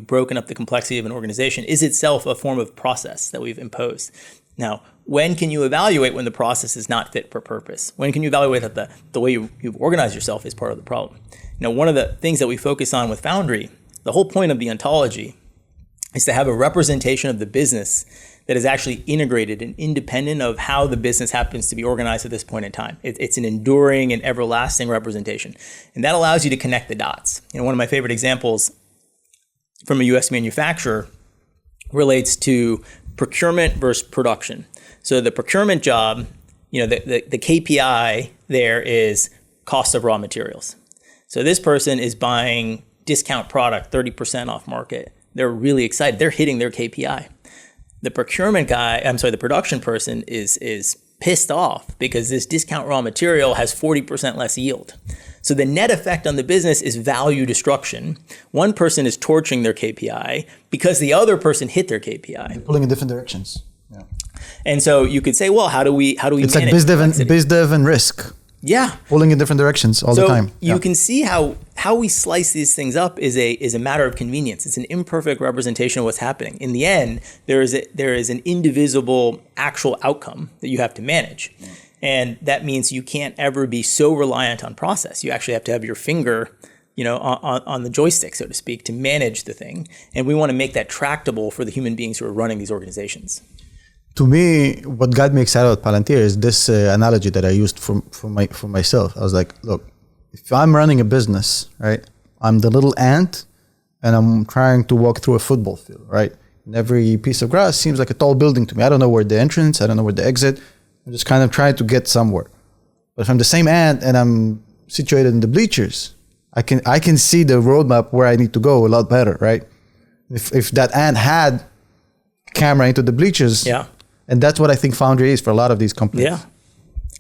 broken up the complexity of an organization is itself a form of process that we've imposed. Now, when can you evaluate when the process is not fit for purpose? When can you evaluate that the way you've organized yourself is part of the problem? One of the things that we focus on with Foundry, the whole point of the ontology is to have a representation of the business that is actually integrated and independent of how the business happens to be organized at this point in time. It's an enduring and everlasting representation. And that allows you to connect the dots. One of my favorite examples from a US manufacturer relates to procurement versus production. So the procurement job, the KPI there is cost of raw materials. So this person is buying discount product 30% off market. They're really excited. They're hitting their KPI. The production person is pissed off because this discount raw material has 40% less yield. So the net effect on the business is value destruction. One person is torching their KPI because the other person hit their KPI. They're pulling in different directions. Yeah. And so you could say, well, how do we it's manage like biz dev and risk. Yeah. Pulling in different directions all the time. You can see how we slice these things up is a matter of convenience. It's an imperfect representation of what's happening. In the end, there is an indivisible actual outcome that you have to manage. Yeah. And that means you can't ever be so reliant on process. You actually have to have your finger, on the joystick, so to speak, to manage the thing. And we want to make that tractable for the human beings who are running these organizations. To me, what got me excited about Palantir is this analogy that I used for myself. I was like, look, if I'm running a business, right, I'm the little ant and I'm trying to walk through a football field, right? And every piece of grass seems like a tall building to me. I don't know where the entrance, I don't know where the exit. I'm just kind of trying to get somewhere. But if I'm the same ant and I'm situated in the bleachers, I can see the roadmap where I need to go a lot better, right? If that ant had camera into the bleachers, yeah, and that's what I think Foundry is for a lot of these companies. Yeah,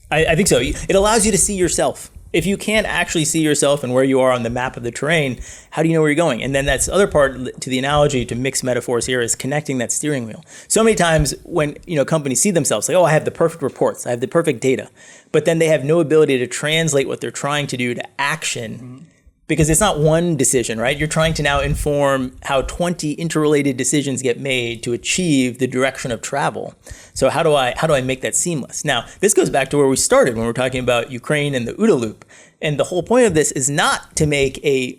I think so. It allows you to see yourself. If you can't actually see yourself and where you are on the map of the terrain, how do you know where you're going? And then that's the other part to the analogy, to mix metaphors here, is connecting that steering wheel. So many times when companies see themselves like, oh, I have the perfect reports, I have the perfect data, but then they have no ability to translate what they're trying to do to action. Because it's not one decision, right? You're trying to now inform how 20 interrelated decisions get made to achieve the direction of travel. So how do I make that seamless? Now, this goes back to where we started when we were talking about Ukraine and the OODA loop. And the whole point of this is not to make a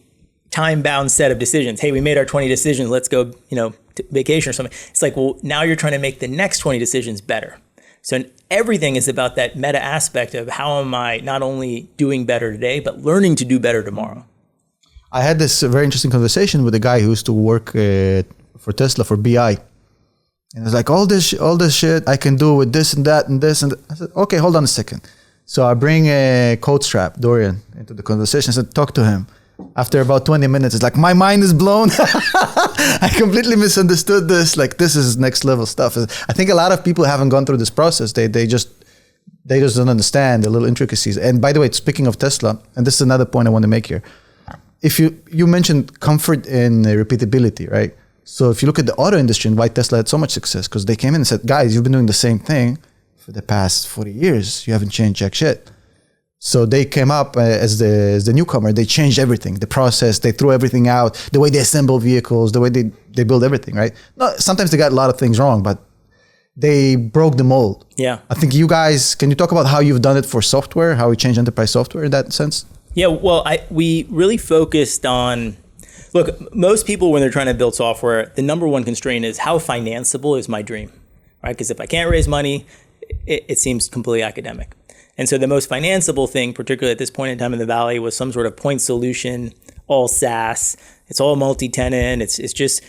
time-bound set of decisions. Hey, we made our 20 decisions, let's go, to vacation or something. It's like, well, now you're trying to make the next 20 decisions better. So everything is about that meta aspect of how am I not only doing better today, but learning to do better tomorrow. I had this very interesting conversation with a guy who used to work for Tesla for BI, and it's like all this shit I can do with this and that and this and I said, okay, hold on a second. So I bring a code strap, Dorian, into the conversation. I said, talk to him. After about 20 minutes, it's like my mind is blown. I completely misunderstood this. Like this is next level stuff. I think a lot of people haven't gone through this process. They just don't understand the little intricacies. And by the way, speaking of Tesla, and this is another point I want to make here. If you mentioned comfort and repeatability, right? So if you look at the auto industry and why Tesla had so much success, because they came in and said, guys, you've been doing the same thing for the past 40 years. You haven't changed jack shit. So they came up as the newcomer. They changed everything, the process. They threw everything out, the way they assemble vehicles, the way they build everything, right? No, sometimes they got a lot of things wrong, but they broke the mold. Yeah. I think you guys, can you talk about how you've done it for software, how you changed enterprise software in that sense? Yeah, well, we really focused on, look, most people when they're trying to build software, the number one constraint is how financeable is my dream, right? Because if I can't raise money, it seems completely academic. And so the most financeable thing, particularly at this point in time in the Valley, was some sort of point solution, all SaaS. It's all multi-tenant. It's just,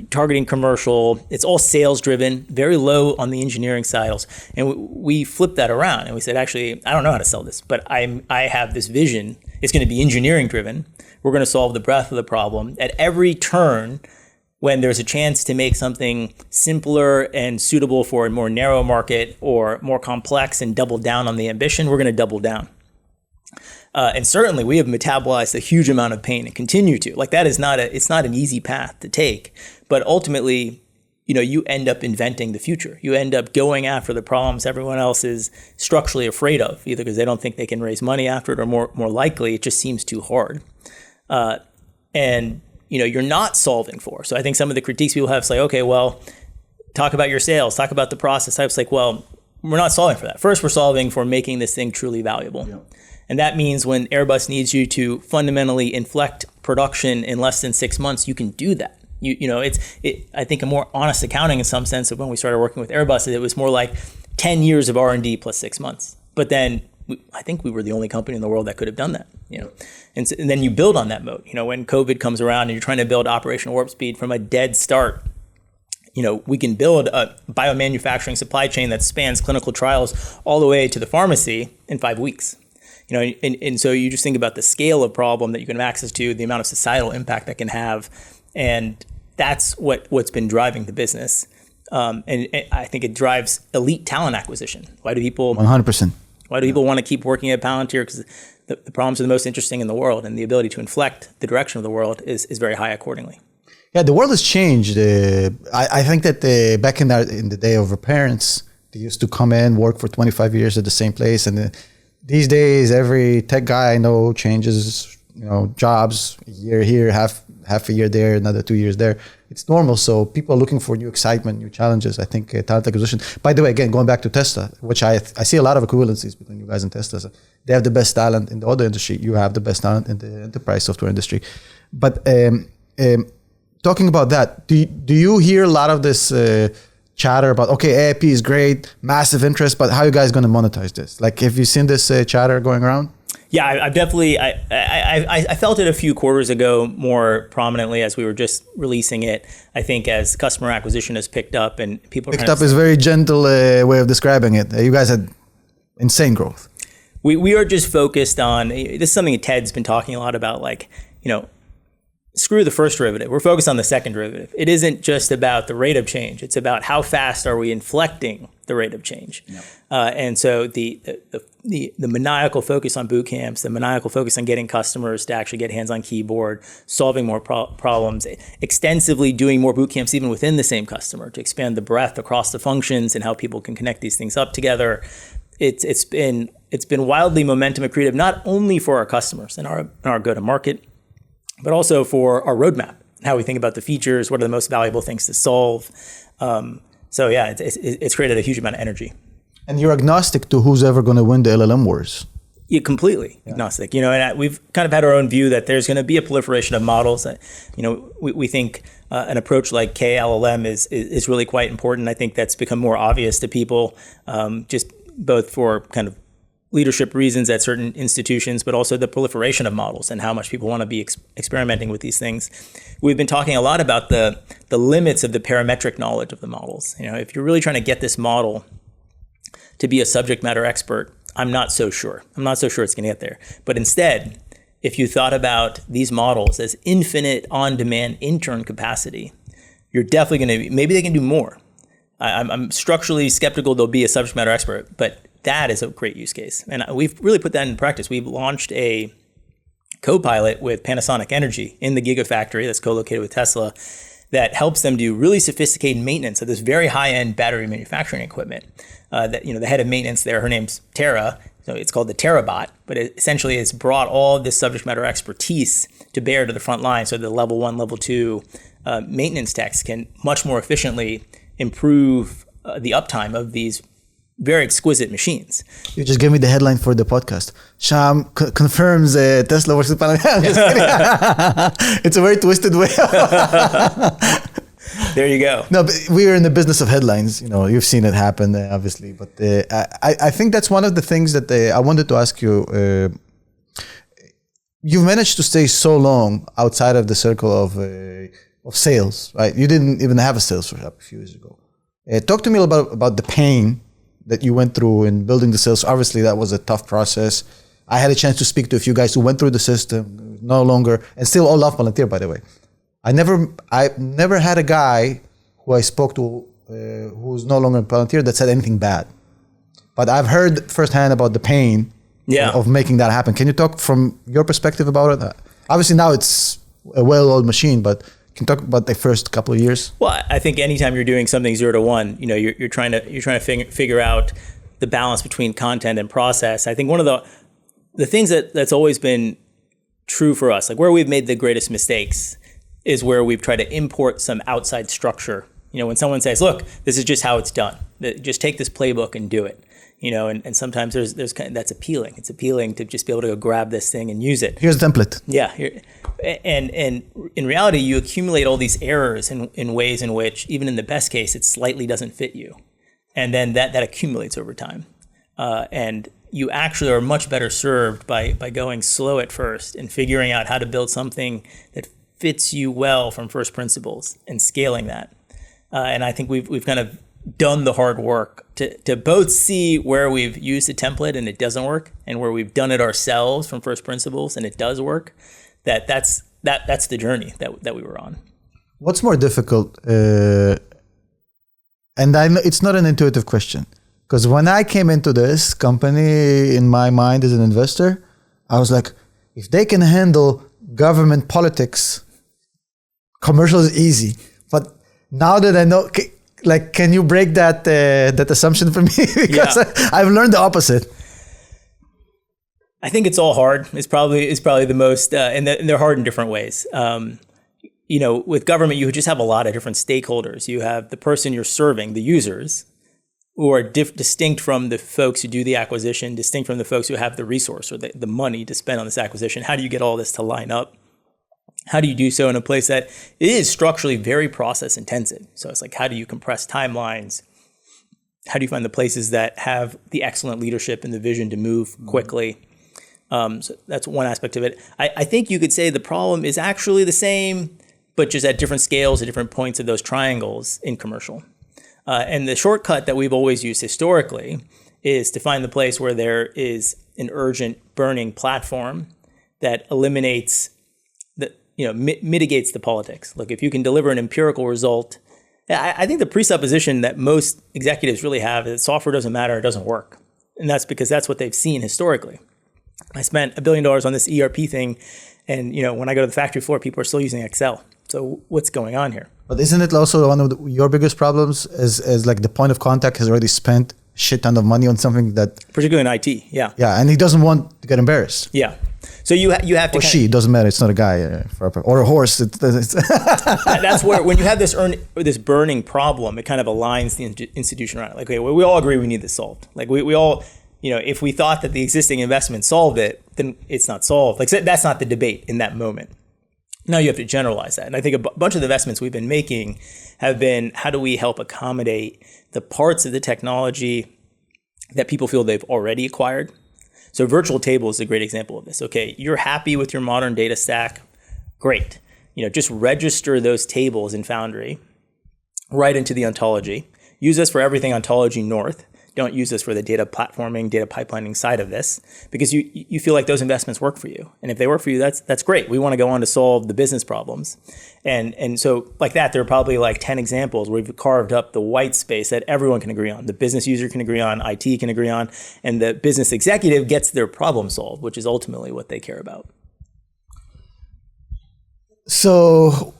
targeting commercial. It's all sales driven, very low on the engineering side. And we flipped that around and we said, actually, I don't know how to sell this, but I have this vision. It's going to be engineering driven. We're going to solve the breadth of the problem. At every turn, when there's a chance to make something simpler and suitable for a more narrow market or more complex and double down on the ambition, we're going to double down. And certainly we have metabolized a huge amount of pain and continue to. Like that is it's not an easy path to take, but ultimately, you end up inventing the future. You end up going after the problems everyone else is structurally afraid of, either because they don't think they can raise money after it, or more likely, it just seems too hard. And you're not solving for. So I think some of the critiques people have is like, okay, well, talk about your sales, talk about the process. I was like, well, we're not solving for that. First, we're solving for making this thing truly valuable. Yeah. And that means when Airbus needs you to fundamentally inflect production in less than 6 months, you can do that. I think a more honest accounting in some sense of when we started working with Airbus, it was more like 10 years of R&D plus 6 months. But then I think we were the only company in the world that could have done that. And then you build on that moat. When COVID comes around and you're trying to build operational warp speed from a dead start, we can build a biomanufacturing supply chain that spans clinical trials all the way to the pharmacy in 5 weeks. And so you just think about the scale of problem that you can have access to, the amount of societal impact that can have, and that's what's been driving the business. And I think it drives elite talent acquisition. Why do people 100%? Why do people want to keep working at Palantir? Because the problems are the most interesting in the world, and the ability to inflect the direction of the world is very high accordingly. Yeah, the world has changed. I think that back in the day of our parents, they used to come in, work for 25 years at the same place, and these days, every tech guy I know changes, jobs, a year here, half a year there, another 2 years there. It's normal. So people are looking for new excitement, new challenges. I think talent acquisition. By the way, again, going back to Tesla, which I see a lot of equivalencies between you guys and Tesla. So they have the best talent in the auto industry. You have the best talent in the enterprise software industry. But talking about that, do you hear a lot of this chatter about, okay, AIP is great, massive interest, but how are you guys going to monetize this? Like, have you seen this chatter going around? Yeah, I've definitely, I felt it a few quarters ago more prominently as we were just releasing it. I think as customer acquisition has picked up and people are picked up is a very gentle way of describing it. You guys had insane growth. We are just focused on, this is something that Ted's been talking a lot about, like, screw the first derivative. We're focused on the second derivative. It isn't just about the rate of change. It's about how fast are we inflecting the rate of change. Yep. And so the maniacal focus on boot camps, the maniacal focus on getting customers to actually get hands on keyboard, solving more problems, extensively doing more boot camps even within the same customer to expand the breadth across the functions and how people can connect these things up together. It's been wildly momentum accretive, not only for our customers and our go-to-market, but also for our roadmap, how we think about the features, what are the most valuable things to solve. So yeah, it's created a huge amount of energy. And you're agnostic to who's ever going to win the LLM wars. Yeah, completely agnostic. And we've kind of had our own view that there's going to be a proliferation of models. That, we think an approach like KLLM is really quite important. I think that's become more obvious to people, just both for kind of leadership reasons at certain institutions, but also the proliferation of models and how much people want to be experimenting with these things. We've been talking a lot about the limits of the parametric knowledge of the models. If you're really trying to get this model to be a subject matter expert, I'm not so sure. I'm not so sure it's going to get there. But instead, if you thought about these models as infinite on-demand intern capacity, you're definitely going to, maybe they can do more. I'm structurally skeptical they'll be a subject matter expert, but that is a great use case. And we've really put that in practice. We've launched a co-pilot with Panasonic Energy in the Gigafactory that's co-located with Tesla that helps them do really sophisticated maintenance of this very high-end battery manufacturing equipment. The head of maintenance there, her name's Tara, so it's called the TerraBot, but it essentially has brought all this subject matter expertise to bear to the front line so the level 1, level 2 maintenance techs can much more efficiently improve the uptime of these very exquisite machines. You just gave me the headline for the podcast. Shyam confirms Tesla versus Palantir. I'm just kidding. It's a very twisted way. There you go. No, but we are in the business of headlines. You've seen it happen, obviously. But I think that's one of the things that I wanted to ask you. You've managed to stay so long outside of the circle of sales, right? You didn't even have a sales rep a few years ago. Talk to me about the pain that you went through in building the sales. Obviously, that was a tough process. I had a chance to speak to a few guys who went through the system, no longer, and still all love Palantir, by the way. I never had a guy who I spoke to who's no longer in Palantir that said anything bad. But I've heard firsthand about the pain of making that happen. Can you talk from your perspective about it? Obviously, now it's a well-oiled machine, but can you talk about the first couple of years? Well, I think anytime you're doing something 0 to 1, you're trying to figure out the balance between content and process. I think one of the things that's always been true for us, like where we've made the greatest mistakes, is where we've tried to import some outside structure. When someone says, "Look, this is just how it's done. Just take this playbook and do it." And sometimes there's that's appealing. It's appealing to just be able to go grab this thing and use it. Here's the template. Yeah. And in reality, you accumulate all these errors in ways in which, even in the best case, it slightly doesn't fit you. And then that accumulates over time. And you actually are much better served by going slow at first and figuring out how to build something that fits you well from first principles and scaling that. And I think we've kind of done the hard work to both see where we've used a template and it doesn't work, and where we've done it ourselves from first principles and it does work. That's the journey that we were on. What's more difficult? And I know it's not an intuitive question, because when I came into this company, in my mind as an investor, I was like, if they can handle government politics, commercial is easy. But now that I know, can you break that assumption for me? Because I've learned the opposite. I think it's all hard. It's probably the most, and they're hard in different ways. With government, you just have a lot of different stakeholders. You have the person you're serving, the users, who are distinct from the folks who do the acquisition, distinct from the folks who have the resource or the money to spend on this acquisition. How do you get all this to line up? How do you do so in a place that is structurally very process intensive? So it's like, how do you compress timelines? How do you find the places that have the excellent leadership and the vision to move quickly? So that's one aspect of it. I think you could say the problem is actually the same, but just at different scales, at different points of those triangles in commercial. And the shortcut that we've always used historically is to find the place where there is an urgent burning platform that eliminates mitigates the politics. Look, if you can deliver an empirical result, I think the presupposition that most executives really have is that software doesn't matter, it doesn't work. And that's because that's what they've seen historically. I spent $1 billion on this ERP thing, and when I go to the factory floor, people are still using Excel. So what's going on here? But isn't it also one of your biggest problems as like the point of contact has already spent a shit ton of money on something that... Particularly in IT, yeah. Yeah, and he doesn't want to get embarrassed. Yeah. So you have to... Or she, it doesn't matter. It's not a guy. Or a horse. That's where, when you have this burning problem, it kind of aligns the institution around it. Like, okay, well, we all agree we need this solved. Like, we all... if we thought that the existing investment solved it, then it's not solved. Like, that's not the debate in that moment. Now you have to generalize that. And I think a bunch of the investments we've been making have been, how do we help accommodate the parts of the technology that people feel they've already acquired? So virtual table is a great example of this. Okay, you're happy with your modern data stack. Great. Just register those tables in Foundry right into the ontology. Use this for everything ontology north. Don't use this for the data platforming, data pipelining side of this, because you feel like those investments work for you. And if they work for you, that's great. We want to go on to solve the business problems. And so like that, there are probably like 10 examples where we've carved up the white space that everyone can agree on. The business user can agree on, IT can agree on, and the business executive gets their problem solved, which is ultimately what they care about. So,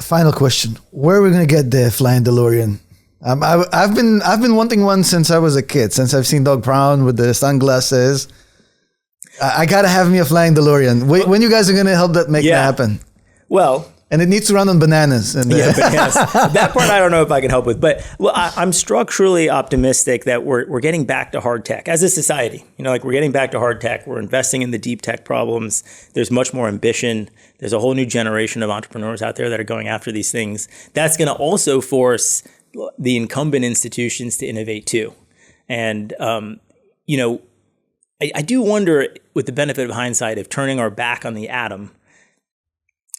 final question. Where are we going to get the flying DeLorean? I've been wanting one since I was a kid, since I've seen Doc Brown with the sunglasses. I gotta have me a flying DeLorean. When you guys are gonna help that make that happen? Well, and it needs to run on bananas. And bananas. That part I don't know if I can help with, but I'm structurally optimistic that we're getting back to hard tech as a society. We're getting back to hard tech. We're investing in the deep tech problems. There's much more ambition. There's a whole new generation of entrepreneurs out there that are going after these things. That's going to also force the incumbent institutions to innovate too. And, I do wonder, with the benefit of hindsight, if turning our back on the atom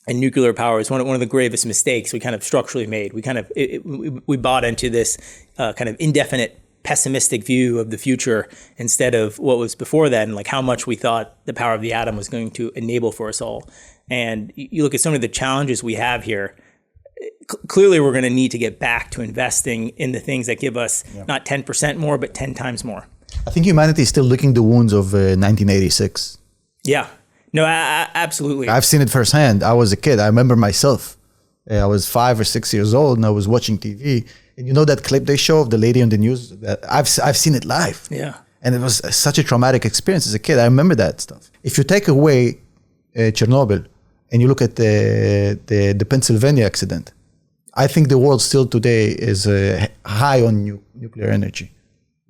and nuclear power is one of the gravest mistakes we kind of structurally made. We kind of, we bought into this kind of indefinite pessimistic view of the future instead of what was before then, like how much we thought the power of the atom was going to enable for us all. And you look at some of the challenges we have here. Clearly, we're going to need to get back to investing in the things that give us not 10% more, but 10 times more. I think humanity is still licking the wounds of 1986. Yeah. No, absolutely. I've seen it firsthand. I was a kid. I remember myself. I was 5 or 6 years old and I was watching TV. And that clip they show of the lady on the news? I've seen it live. Yeah. And it was such a traumatic experience as a kid. I remember that stuff. If you take away Chernobyl and you look at the Pennsylvania accident, I think the world still today is high on nuclear energy,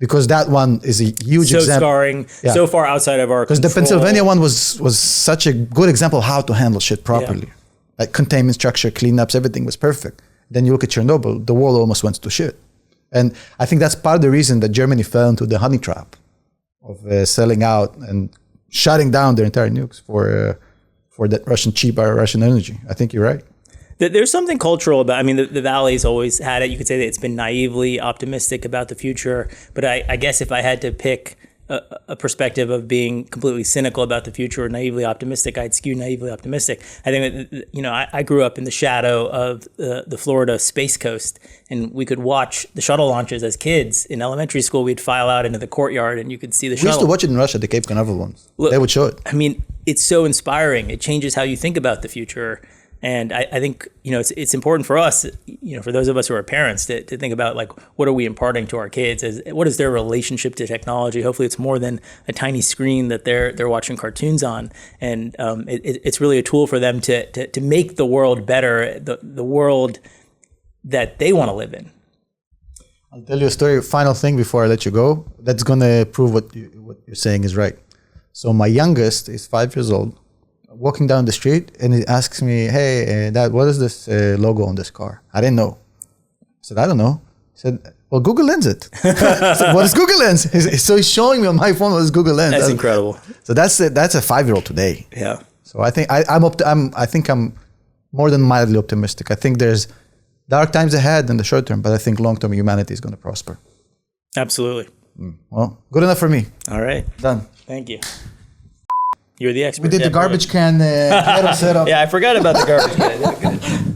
because that one is a huge example. So scarring, so far outside of our control. Because the Pennsylvania one was such a good example of how to handle shit properly. Like containment structure, cleanups, everything was perfect. Then you look at Chernobyl, the world almost went to shit. And I think that's part of the reason that Germany fell into the honey trap of selling out and shutting down their entire nukes for that cheap Russian energy. I think you're right. There's something cultural about, the Valley's always had it. You could say that it's been naively optimistic about the future. But I guess if I had to pick a perspective of being completely cynical about the future or naively optimistic, I'd skew naively optimistic. I think that, I grew up in the shadow of the Florida Space Coast, and we could watch the shuttle launches as kids. In elementary school, we'd file out into the courtyard and you could see the shuttle. We used to watch it in Russia, the Cape Canaveral ones. Look, they would show it. It's so inspiring. It changes how you think about the future. And I think, it's important for us, for those of us who are parents to think about, like, what are we imparting to our kids? What is their relationship to technology? Hopefully it's more than a tiny screen that they're watching cartoons on. And it's really a tool for them to make the world better, the world that they want to live in. I'll tell you a story, final thing before I let you go. That's going to prove what you're saying is right. So my youngest is 5 years old. Walking down the street, and he asks me, "Hey, Dad, what is this logo on this car?" I didn't know. I said, "I don't know." He said, Well, Google Lens it. So what is Google Lens? So he's showing me on my phone what is Google Lens. That's incredible. So that's a 5-year-old today. Yeah. So I think I'm more than mildly optimistic. I think there's dark times ahead in the short term, but I think long term humanity is going to prosper. Absolutely. Well, good enough for me. All right. Done. Thank you. You're the expert. We did the garbage can setup. Yeah, I forgot about the garbage can.